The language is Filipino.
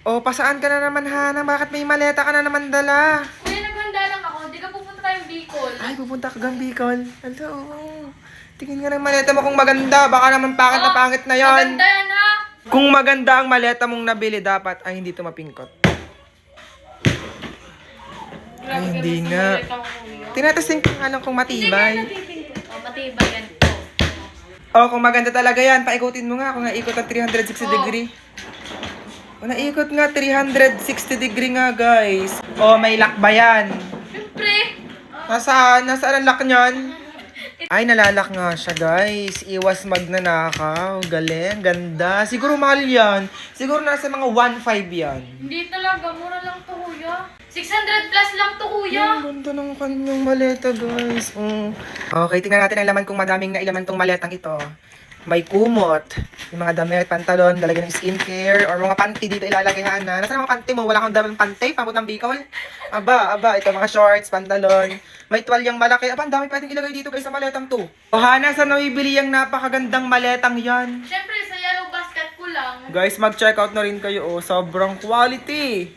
O, pasaan ka na naman, Hana? Bakit may maleta ka na naman dala? Kuya, naghanda lang ako. Hindi ka pupunta tayong Bicol. Ay, pupunta ka gang Bicol. Hello. Tingin nga ng maleta mo kung maganda. Baka naman pangit na pangit na yon. Maganda yan, ha? Kung maganda ang maleta mong nabili, dapat ay hindi ito mapingkot. Ay, hindi nga. Tinatesting ko nga lang kung matibay. Oh, matibay yan. O, kung maganda talaga yan, paikutin mo nga kung naikot ang 360 degree. O, naikot nga 360 degree nga, guys. O, may lock ba yan? Siyempre. Nasaan ang lock nyon? Ay, nalalak nga siya, guys. Iwas magnanakaw. Galing, ganda. Siguro mahal yan. Siguro nasa mga 1.5 yan. Hindi talaga. Mura lang to, kuya. 600 plus lang to, kuya. Ang ganda ng kanyang maleta, guys. Okay, tingnan natin ang laman kung madaming nailaman tong maletang ito. May kumot, yung mga damit, pantalon, lalagyan ng skincare, or mga panty dito ilalagay, Hana. Nasaan ang mga panty mo? Wala kang damit panty, pamot ng Bicol? Aba, ito mga shorts, pantalon. May tuwalyang malaki. Aba, ang dami pwedeng ilagay dito guys sa maletang to. O Hana, saan nabibili yung napakagandang maletang yan? Siyempre, sa yellow basket ko lang. Guys, mag-check out na rin kayo. Sobrang quality.